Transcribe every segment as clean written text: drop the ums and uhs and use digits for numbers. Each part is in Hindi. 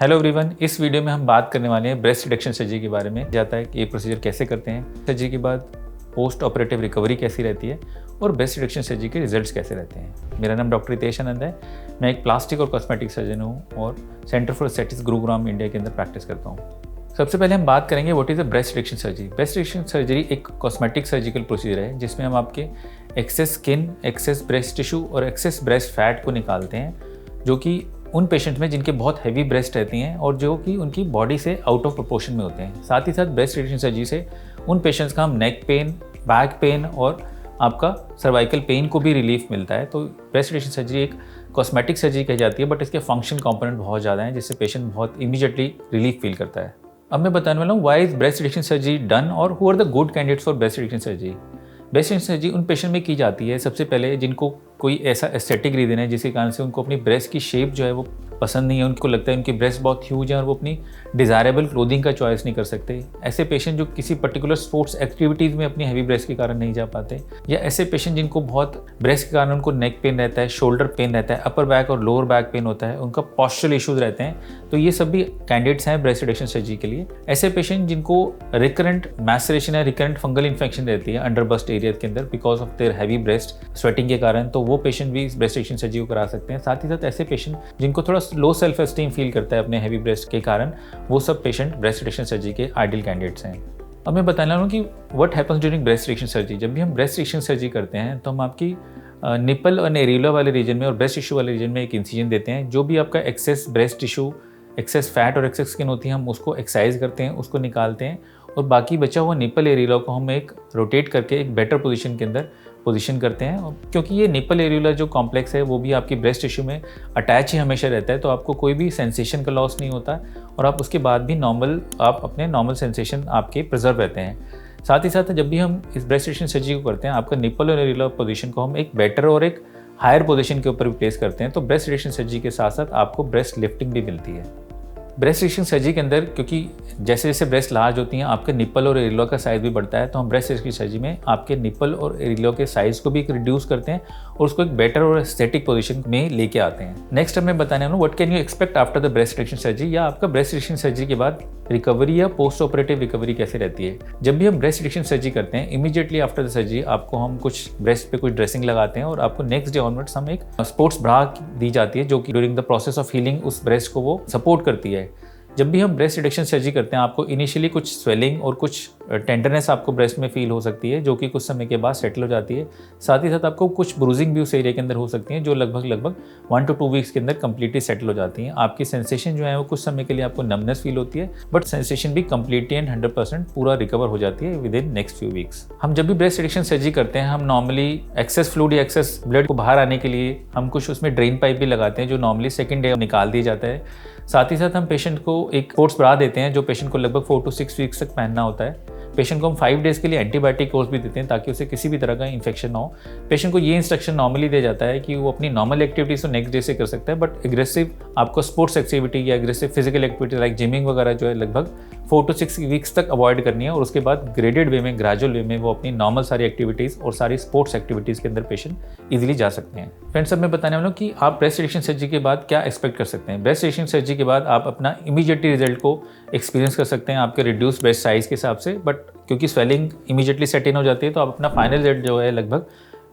हेलो एवरीवन, इस वीडियो में हम बात करने वाले हैं ब्रेस्ट रिडक्शन सर्जरी के बारे में। जाता है कि ये प्रोसीजर कैसे करते हैं, सर्जरी के बाद पोस्ट ऑपरेटिव रिकवरी कैसी रहती है और ब्रेस्ट रिडक्शन सर्जरी के रिजल्ट्स कैसे रहते हैं। मेरा नाम डॉक्टर रितेश आनंद है। मैं एक प्लास्टिक और कॉस्मेटिक सर्जन हूँ और centre for aesthetics Gurugram India के अंदर प्रैक्टिस करता हूँ। सबसे पहले हम बात करेंगे what is the breast reduction surgery. Breast reduction surgery एक कॉस्मेटिक सर्जिकल प्रोसीजर है जिसमें हम आपके excess skin, excess breast tissue और एक्सेस ब्रेस्ट फैट को निकालते हैं, जो कि उन पेशेंट में जिनके बहुत हैवी ब्रेस्ट रहती हैं और जो कि उनकी बॉडी से आउट ऑफ प्रोपोर्शन में होते हैं। साथ ही साथ ब्रेस्ट रिडक्शन सर्जरी से उन पेशेंट्स का हम नेक पेन, बैक पेन और आपका सर्वाइकल पेन को भी रिलीफ मिलता है। तो ब्रेस्ट रिडक्शन सर्जरी एक कॉस्मेटिक सर्जरी कही जाती है, बट इसके फंक्शन कंपोनेंट बहुत ज़्यादा हैं जिससे पेशेंट बहुत इमीडिएटली रिलीफ फील करता है। अब मैं बताने वाला हूँ why is breast reduction surgery done और who are the good candidates for breast reduction surgery. Breast reduction surgery उन पेशेंट में की जाती है सबसे पहले जिनको कोई ऐसा एस्थेटिक रीजन है जिसके कारण से उनको अपनी ब्रेस्ट की शेप जो है वो पसंद नहीं है, उनको लगता है उनकी ब्रेस्ट बहुत ह्यूज है और वो अपनी डिज़ायरेबल क्लोथिंग का चॉइस नहीं कर सकते। ऐसे पेशेंट जो किसी पर्टिकुलर स्पोर्ट्स एक्टिविटीज़ में अपनी हैवी ब्रेस्ट के कारण नहीं जा पाते, या ऐसे पेशेंट जिनको बहुत ब्रेस्ट के कारण उनको नेक पेन रहता है, शोल्डर पेन रहता है, अपर बैक और लोअर बैक पेन होता है, उनका पॉस्चरल इश्यूज रहते हैं, तो ये सब भी कैंडिडेट्स हैं ब्रेस्ट रिडक्शन सर्जरी के लिए। ऐसे पेशेंट जिनको रिकरेंट मैसरेशन या रिकरेंट फंगल इन्फेक्शन रहती है अंडर बस्ट एरिया के अंदर because of their heavy breast sweating के कारण, तो वो पेशेंट भी इस ब्रेस्ट रिडक्शन सर्जरी को करा सकते हैं। साथ ही साथ ऐसे पेशेंट जिनको थोड़ा लो सेल्फ एस्टीम फील करता है अपने हैवी ब्रेस्ट के कारण, वो सब पेशेंट ब्रेस्ट रिडक्शन सर्जरी के आइडियल कैंडिडेट्स हैं। अब मैं बताने वाला हूँ कि what happens during breast reduction surgery. जब भी हम ब्रेस्ट रिडक्शन सर्जरी करते हैं तो हम आपकी निपल और एरियोला वाले रीजन में और ब्रेस्ट टिश्यू वाले रीजन में एक इंसिजन देते हैं। जो भी आपका excess breast tissue, excess fat और एक्सेस स्किन होती है, हम उसको एक्सरसाइज करते हैं, उसको निकालते हैं और बाकी बचा हुआ निपल एरियोला को हम एक रोटेट करके एक बेटर पोजीशन के अंदर पोजीशन करते हैं। क्योंकि ये निपल एरियोला जो कॉम्प्लेक्स है वो भी आपकी ब्रेस्ट टिश्यू में अटैच ही हमेशा रहता है, तो आपको कोई भी सेंसेशन का लॉस नहीं होता और आप उसके बाद भी आप अपने नॉर्मल सेंसेशन आपके प्रिजर्व रहते हैं। साथ ही साथ जब भी हम इस ब्रेस्ट रिडक्शन सर्जरी को करते हैं, आपका निपल और एरियोला पोजीशन को हम एक बेटर और एक हायर पोजीशन के ऊपर प्लेस करते हैं, तो ब्रेस्ट रिडक्शन सर्जरी के साथ साथ आपको ब्रेस्ट लिफ्टिंग भी मिलती है। ब्रेस्ट रिडक्शन सर्जरी के अंदर क्योंकि जैसे जैसे ब्रेस्ट लार्ज होती हैं आपके निपल और एरियोला का साइज़ भी बढ़ता है, तो हम ब्रेस्ट रिडक्शन सर्जरी में आपके निपल और एरियोला के साइज़ को भी रिड्यूस करते हैं और उसको एक बेटर और एस्थेटिक पोजीशन में लेके आते हैं। नेक्स्ट मैं बताने वाला हूँ what can you expect after the breast reduction surgery, या आपका ब्रेस्ट रिडक्शन सर्जरी के बाद रिकवरी या पोस्ट ऑपरेटिव रिकवरी कैसे रहती है। जब भी हम ब्रेस्ट रिडक्शन सर्जरी करते हैं, इमीडिएटली आफ्टर द सर्जरी आपको हम कुछ ब्रेस्ट पे कुछ ड्रेसिंग लगाते हैं और आपको नेक्स्ट डे ऑनवर्ड्स हम एक स्पोर्ट्स ब्रा दी जाती है जो कि during the process of healing उस ब्रेस्ट को वो सपोर्ट करती है। जब भी हम ब्रेस्ट रिडक्शन सर्जरी करते हैं आपको इनिशियली कुछ स्वेलिंग और कुछ टेंडरनेस आपको ब्रेस्ट में फील हो सकती है, जो कि कुछ समय के बाद सेटल हो जाती है। साथ ही साथ आपको कुछ ब्रूजिंग भी उस एरिया के अंदर हो सकती है जो लगभग 1 to 2 वीक्स के अंदर कंप्लीटली सेटल हो जाती हैं। आपकी सेंसेशन जो है वो कुछ समय के लिए आपको नमनेस फील होती है, बट सेंसेशन भी कंप्लीटली एंड 100% पूरा रिकवर हो जाती है with in next few weeks. हम जब भी ब्रेस्ट रिडक्शन सर्जरी करते हैं, हम नॉर्मली एक्सेस फ्लूइड या एक्सेस ब्लड को बाहर आने के लिए हम कुछ उसमें ड्रेन पाइप भी लगाते हैं जो नॉर्मली सेकेंड डे निकाल दिया जाता है। साथ ही साथ हम पेशेंट को एक स्पोर्ट्स ब्रा देते हैं जो पेशेंट को लगभग 4 to 6 वीक्स तक पहनना होता है। पेशेंट को हम 5 डेज़ के लिए एंटीबायोटिक कोर्स भी देते हैं ताकि उसे किसी भी तरह का इन्फेक्शन ना हो। पेशेंट को ये इंस्ट्रक्शन नॉर्मली दिया जाता है कि वो अपनी नॉर्मल एक्टिविटीज तो नेक्स्ट डे से कर सकता है, बट एग्रेसिव आपको स्पोर्ट्स एक्टिविटी या aggressive physical activity like gymming वगैरह जो है लगभग 4 to 6 वीक्स तक अवॉइड करनी है और उसके बाद ग्रेडेड वे में, ग्रेजुअल वे में वो अपनी नॉर्मल सारी एक्टिविटीज़ और सारी स्पोर्ट्स एक्टिविटीज़ के अंदर पेशेंट ईजिली जा सकते हैं। फ्रेंड्स, अब मैं बताने वाला हूँ कि आप ब्रेस्ट रिडक्शन सर्जरी के बाद क्या एक्सपेक्ट कर सकते हैं। ब्रेस्ट रिडक्शन सर्जरी के बाद आप अपना इमीडिएटली रिजल्ट को एक्सपीरियंस कर सकते हैं आपके रिड्यूस ब्रेस्ट साइज़ के हिसाब से, बट क्योंकि स्वेलिंग इमीडिएटली सेट इन हो जाती है तो आप अपना फाइनल रिजल्ट जो है लगभग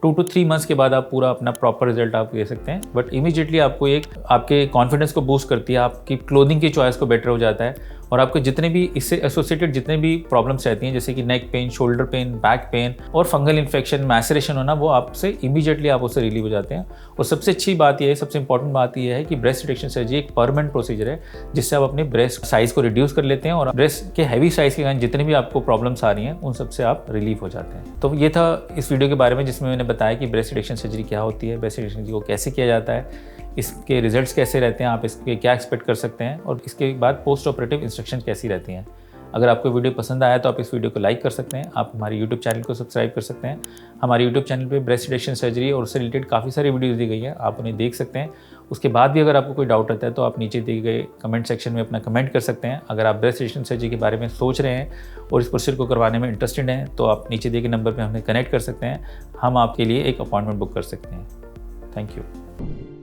2 to 3 मंथ्स के बाद आप पूरा अपना प्रॉपर रिजल्ट आप दे सकते हैं। बट इमीडिएटली आपको एक आपके कॉन्फिडेंस को बूस्ट करती है, आपकी क्लोथिंग की चॉइस को बेटर हो जाता है और आपको जितने भी इससे एसोसिएटेड जितने भी प्रॉब्लम्स रहती हैं जैसे कि neck pain, shoulder pain, back pain और फंगल इन्फेक्शन, मैसरेशन होना, वो आपसे इमीडिएटली आप उससे रिलीव हो जाते हैं। और सबसे अच्छी बात यह है, सबसे इंपॉर्टेंट बात यह है कि ब्रेस्ट रिडक्शन सर्जरी एक परमानेंट प्रोसीजर है जिससे आप अपने ब्रेस्ट साइज को रिड्यूस कर लेते हैं और ब्रेस्ट के हैवी साइज के कारण जितने भी आपको प्रॉब्लम्स आ रही हैं उन सबसे आप रिलीव हो जाते हैं। तो ये था इस वीडियो के बारे में जिसमें मैंने बताया कि ब्रेस्ट रिडक्शन सर्जरी क्या होती है, ब्रेस्ट रिडक्शन सर्जरी को कैसे किया जाता है, इसके रिजल्ट्स कैसे रहते हैं, आप इसके क्या एक्सपेक्ट कर सकते हैं और इसके बाद पोस्ट ऑपरेटिव इंस्ट्रक्शन कैसी रहती हैं। अगर आपको वीडियो पसंद आया तो आप इस वीडियो को लाइक कर सकते हैं, आप हमारे यूट्यूब चैनल को सब्सक्राइब कर सकते हैं। हमारे यूट्यूब चैनल पे ब्रेस्ट रिडक्शन सर्जरी और उससे रिलेटेड काफ़ी सारी वीडियोज़ दी गई हैं, आप उन्हें देख सकते हैं। उसके बाद भी अगर आपको कोई डाउट रहता है तो आप नीचे दिए गए कमेंट सेक्शन में अपना कमेंट कर सकते हैं। अगर आप ब्रेस्ट रिडक्शन सर्जरी के बारे में सोच रहे हैं और इस प्रोसीजर को करवाने में इंटरेस्टेड हैं तो आप नीचे दिए गए नंबर पर हमें कनेक्ट कर सकते हैं, हम आपके लिए एक अपॉइंटमेंट बुक कर सकते हैं। Thank you.